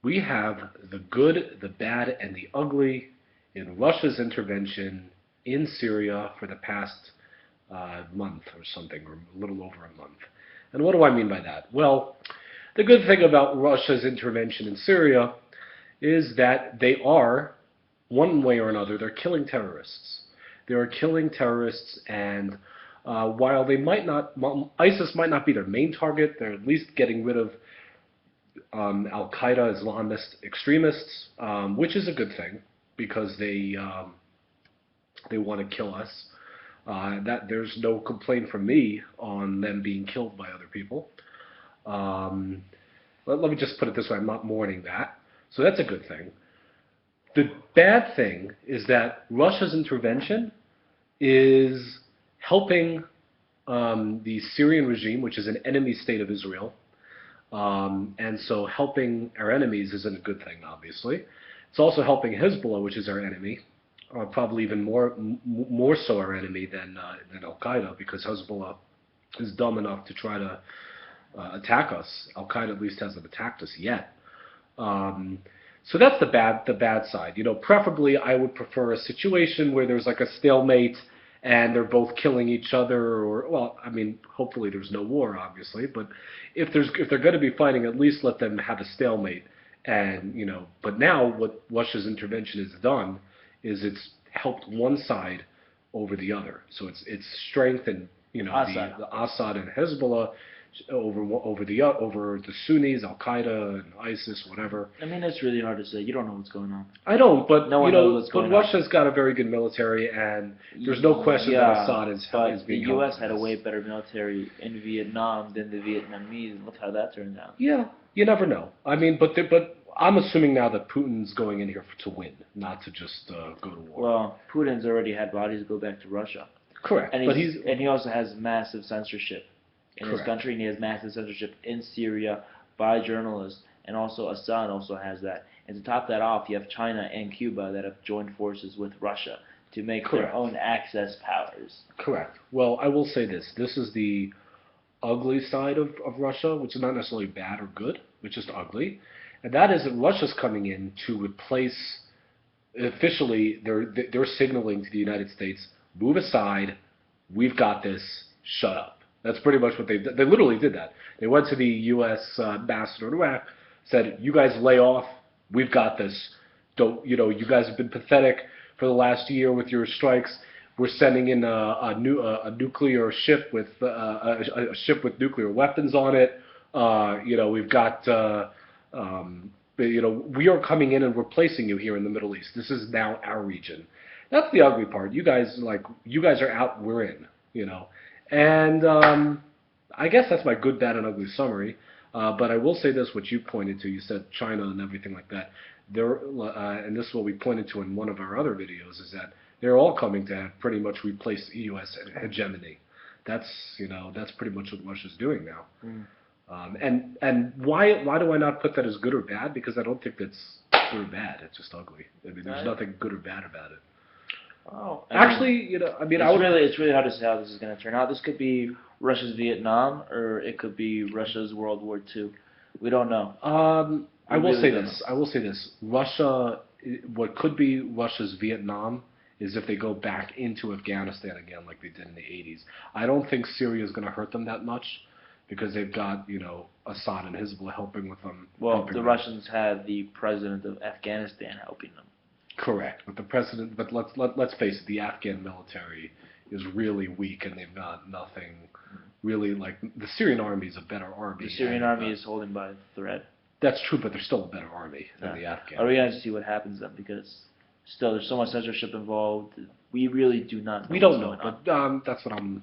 We have the good, the bad, and the ugly in Russia's intervention in Syria for the past month or something, or a little over a month. And what do I mean by that? Well, the good thing about Russia's intervention in Syria is that they are, one way or another, they're killing terrorists. They are killing terrorists, and while they might not, ISIS might not be their main target, they're at least getting rid of Al-Qaeda, Islamist extremists, which is a good thing because they want to kill us. That there's no complaint from me on them being killed by other people. Let me just put it this way: I'm not mourning that, so that's a good thing. The bad thing is that Russia's intervention is helping the Syrian regime, which is an enemy state of Israel. And so helping our enemies isn't a good thing, obviously. It's also helping Hezbollah, which is our enemy, probably even more so our enemy than Al-Qaeda, because Hezbollah is dumb enough to try to attack us. Al-Qaeda at least hasn't attacked us yet. So that's the bad side. You know, preferably I would prefer a situation where there's like a stalemate and they're both killing each other, or, well, I mean, hopefully there's no war, obviously, but if they're going to be fighting, at least let them have a stalemate. And, you know, but now what Russia's intervention has done is it's helped one side over the other. So it's strengthened, you know, Assad. the Assad and Hezbollah over the Sunnis, Al-Qaeda and ISIS, whatever. I mean, it's really hard to say. You don't know what's going on. I don't, but No one knows what's going on. Russia's got a very good military, and there's no question that Assad is being the held U.S. by had a this. way better military in Vietnam than the Vietnamese. Look how that turned out. Yeah, you never know. I mean, but I'm assuming now that Putin's going in here to win, not to just go to war. Well, Putin's already had bodies go back to Russia. Correct, And but he also has massive censorship in his country, and he has massive censorship in Syria by journalists, and also Assad also has that. And to top that off, you have China and Cuba that have joined forces with Russia to make their own Axis powers. Correct. Well, I will say this. This is the ugly side of Russia, which is not necessarily bad or good, it's just ugly. And that is that Russia's coming in to replace, officially, they're signaling to the United States, move aside, we've got this, shut up. That's pretty much what they literally did that. They went to the U.S. ambassador in Iraq, said, you guys lay off, we've got this. Don't, you know, you guys have been pathetic for the last year with your strikes. We're sending in a nuclear ship with a ship with nuclear weapons on it. You know, we've got you know, we are coming in and replacing you here in the Middle East. This is now our region. That's the ugly part. You guys are out, we're in. You know. And I guess that's my good, bad, and ugly summary. But I will say this, what you pointed to, you said China and everything like that. And this is what we pointed to in one of our other videos, is that they're all coming to have pretty much replace the U.S. hegemony. That's, you know, that's pretty much what Russia's doing now. And why do I not put that as good or bad? Because I don't think that's good or bad. It's just ugly. I mean, there's nothing good or bad about it. Oh, actually, you know, I mean, it's really hard to say how this is going to turn out. This could be Russia's Vietnam, or it could be Russia's World War II. We don't know. I will say this. Russia, what could be Russia's Vietnam is if they go back into Afghanistan again like they did in the 80s. I don't think Syria is going to hurt them that much because they've got, you know, Assad and Hezbollah helping with them. Well, the Russians have the president of Afghanistan helping them. Correct, but the president. But let's face it, the Afghan military is really weak, and they've got nothing really like the Syrian army is a better army. The Syrian army is holding by a thread. That's true, but they're still a better army than the Afghan. Are we going to see what happens then? Because still, there's so much censorship involved. We really do not know. We don't know, but that's what I'm